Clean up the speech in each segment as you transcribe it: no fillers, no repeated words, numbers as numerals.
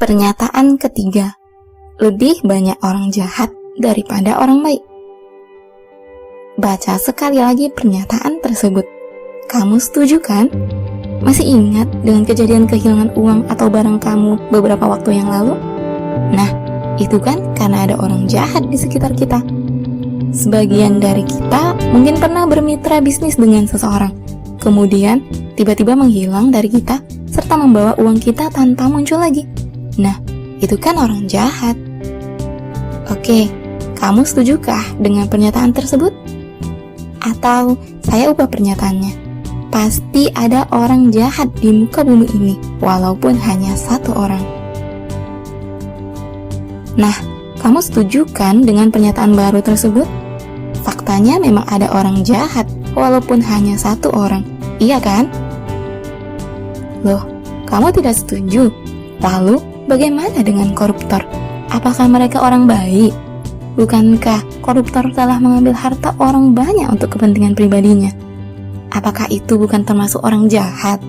Pernyataan ketiga, lebih banyak orang jahat daripada orang baik. Baca sekali lagi pernyataan tersebut. Kamu setuju kan? Masih ingat dengan kejadian kehilangan uang atau barang kamu beberapa waktu yang lalu? Nah, itu kan karena ada orang jahat di sekitar kita. Sebagian dari kita mungkin pernah bermitra bisnis dengan seseorang, kemudian tiba-tiba menghilang dari kita serta membawa uang kita tanpa muncul lagi. Nah, itu kan orang jahat. Oke, kamu setujukah dengan pernyataan tersebut? Atau saya ubah pernyataannya. Pasti ada orang jahat di muka bumi ini, walaupun hanya satu orang. Nah, kamu setuju kan dengan pernyataan baru tersebut? Faktanya memang ada orang jahat, walaupun hanya satu orang. Iya kan? Loh, kamu tidak setuju? Lalu, bagaimana dengan koruptor? Apakah mereka orang baik? Bukankah koruptor telah mengambil harta orang banyak untuk kepentingan pribadinya? Apakah itu bukan termasuk orang jahat?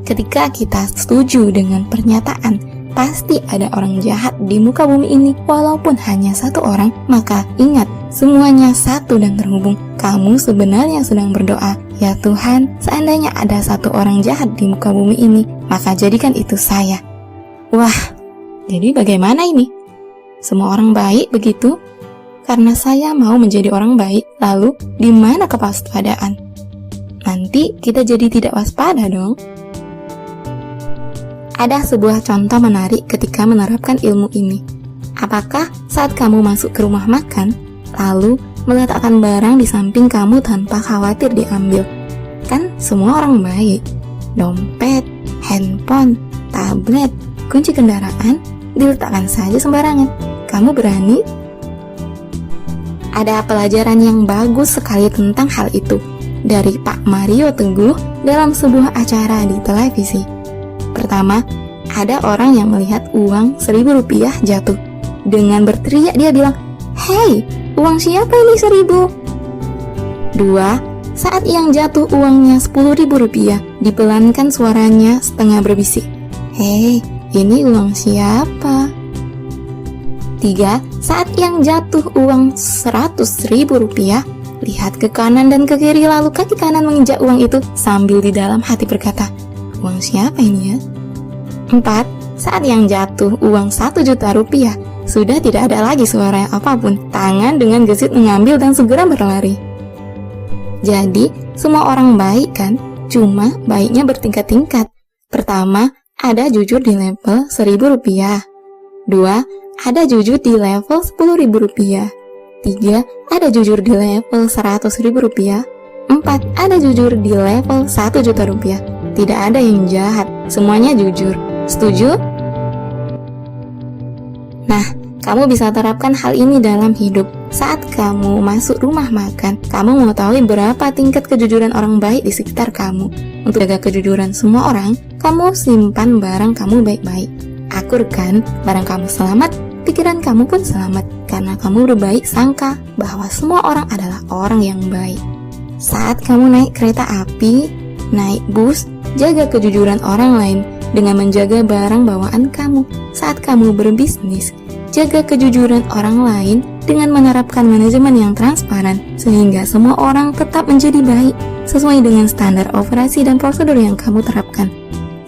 Ketika kita setuju dengan pernyataan pasti ada orang jahat di muka bumi ini walaupun hanya satu orang, maka ingat, semuanya satu dan terhubung. Kamu sebenarnya sedang berdoa, ya Tuhan, seandainya ada satu orang jahat di muka bumi ini, maka jadikan itu saya. Wah, jadi bagaimana ini? Semua orang baik begitu? Karena saya mau menjadi orang baik, lalu di mana kewaspadaan? Nanti kita jadi tidak waspada dong. Ada sebuah contoh menarik ketika menerapkan ilmu ini. Apakah saat kamu masuk ke rumah makan, lalu meletakkan barang di samping kamu tanpa khawatir diambil? Kan semua orang baik. Dompet, handphone, tablet, kunci kendaraan diletakkan saja sembarangan. Kamu berani? Ada pelajaran yang bagus sekali tentang hal itu dari Pak Mario Teguh dalam sebuah acara di televisi. Pertama, ada orang yang melihat uang Rp1.000 jatuh. Dengan berteriak dia bilang, "Hei, uang siapa ini 1.000?" Dua, saat yang jatuh uangnya Rp10.000, dipelankan suaranya setengah berbisik, "Hei, ini uang siapa?" Tiga, saat yang jatuh uang Rp100.000, lihat ke kanan dan ke kiri lalu kaki kanan menginjak uang itu sambil di dalam hati berkata, "Uang siapa ini ya?" 4. Saat yang jatuh uang Rp1.000.000, sudah tidak ada lagi suara apapun. Tangan dengan gesit mengambil dan segera berlari. Jadi, semua orang baik kan? Cuma baiknya bertingkat-tingkat. Pertama, ada jujur di level Rp1.000. 2. Ada jujur di level Rp10.000. 3. Ada jujur di level Rp100.000. 4. Ada jujur di level Rp1.000.000. Tidak ada yang jahat, semuanya jujur. Setuju? Nah, kamu bisa terapkan hal ini dalam hidup. Saat kamu masuk rumah makan, kamu mau tahu berapa tingkat kejujuran orang baik di sekitar kamu. Untuk jaga kejujuran semua orang, kamu simpan barang kamu baik-baik. Akurkan barang kamu selamat, pikiran kamu pun selamat. Karena kamu berbaik sangka bahwa semua orang adalah orang yang baik. Saat kamu naik kereta api, naik bus, jaga kejujuran orang lain dengan menjaga barang bawaan kamu. Saat kamu berbisnis, jaga kejujuran orang lain dengan menerapkan manajemen yang transparan sehingga semua orang tetap menjadi baik sesuai dengan standar operasi dan prosedur yang kamu terapkan.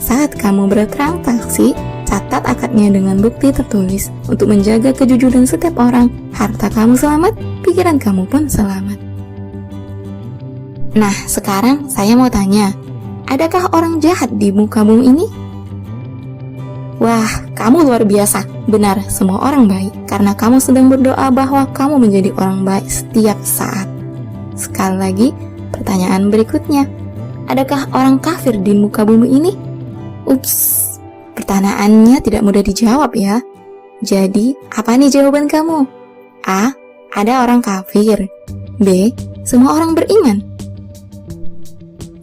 Saat kamu bertransaksi, catat akadnya dengan bukti tertulis untuk menjaga kejujuran setiap orang. Harta kamu selamat, pikiran kamu pun selamat. Nah, sekarang saya mau tanya, adakah orang jahat di muka bumi ini? Wah, kamu luar biasa. Benar, semua orang baik karena kamu sedang berdoa bahwa kamu menjadi orang baik setiap saat. Sekali lagi, pertanyaan berikutnya, adakah orang kafir di muka bumi ini? Ups, pertanyaannya tidak mudah dijawab ya. Jadi, apa nih jawaban kamu? A. Ada orang kafir. B. Semua orang beriman.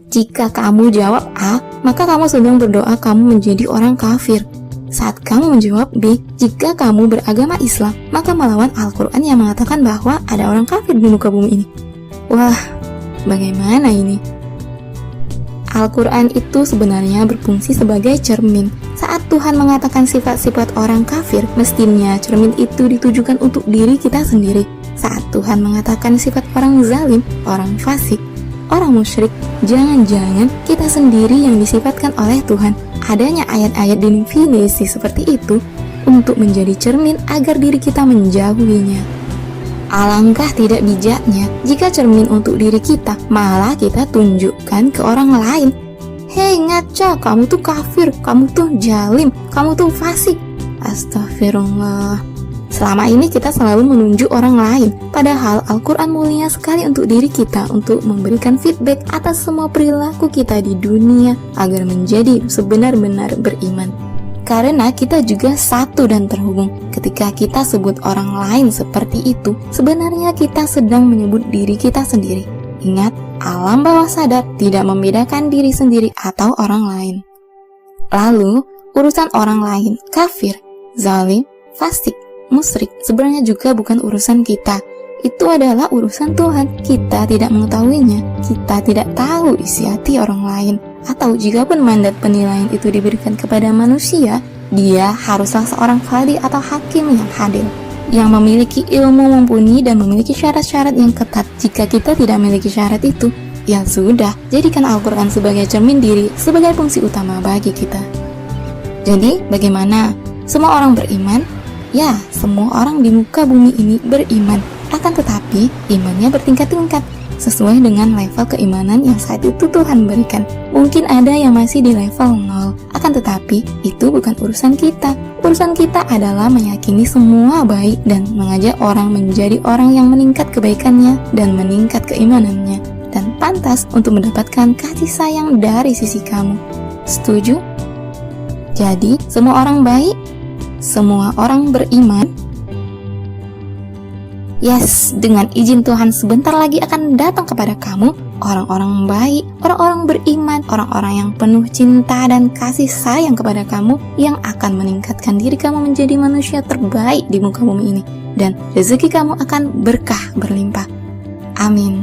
Jika kamu jawab A, maka kamu sedang berdoa kamu menjadi orang kafir. Saat kamu menjawab B, jika kamu beragama Islam, maka melawan Al-Quran yang mengatakan bahwa ada orang kafir di muka bumi ini. Wah, bagaimana ini? Al-Quran itu sebenarnya berfungsi sebagai cermin. Saat Saat Tuhan mengatakan sifat-sifat orang kafir, mestinya cermin itu ditujukan untuk diri kita sendiri. Saat Tuhan mengatakan sifat orang zalim, orang fasik, orang musyrik, jangan-jangan kita sendiri yang disifatkan oleh Tuhan. Adanya ayat-ayat definisi seperti itu untuk menjadi cermin agar diri kita menjauhinya. Alangkah tidak bijaknya jika cermin untuk diri kita malah kita tunjukkan ke orang lain. Hei ngaca, kamu tuh kafir, kamu tuh jalim, kamu tuh fasik. Astagfirullah. Selama ini kita selalu menunjuk orang lain, padahal Al-Quran mulia sekali untuk diri kita untuk memberikan feedback atas semua perilaku kita di dunia agar menjadi sebenar-benar beriman. Karena kita juga satu dan terhubung. Ketika kita sebut orang lain seperti itu, sebenarnya kita sedang menyebut diri kita sendiri. Ingat, alam bawah sadar tidak membedakan diri sendiri atau orang lain. Lalu, urusan orang lain, kafir, zalim, fasik, musyrik, sebenarnya juga bukan urusan kita. Itu adalah urusan Tuhan. Kita tidak mengetahuinya. Kita tidak tahu isi hati orang lain. Atau jika pun mandat penilaian itu diberikan kepada manusia, dia haruslah seorang qadhi atau hakim yang adil, yang memiliki ilmu mumpuni dan memiliki syarat-syarat yang ketat. Jika kita tidak memiliki syarat itu, ya sudah, jadikan Al-Quran sebagai cermin diri, sebagai fungsi utama bagi kita. Jadi, bagaimana? Semua orang beriman? Ya, semua orang di muka bumi ini beriman. Akan tetapi, imannya bertingkat-tingkat, sesuai dengan level keimanan yang saat itu Tuhan berikan. Mungkin ada yang masih di level 0, akan tetapi itu bukan urusan kita. Urusan kita adalah meyakini semua baik dan mengajak orang menjadi orang yang meningkat kebaikannya dan meningkat keimanannya, dan pantas untuk mendapatkan kasih sayang dari sisi kamu. Setuju? Jadi, semua orang baik, semua orang beriman. Yes, dengan izin Tuhan sebentar lagi akan datang kepada kamu orang-orang baik, orang-orang beriman, orang-orang yang penuh cinta dan kasih sayang kepada kamu, yang akan meningkatkan diri kamu menjadi manusia terbaik di muka bumi ini, dan rezeki kamu akan berkah berlimpah. Amin.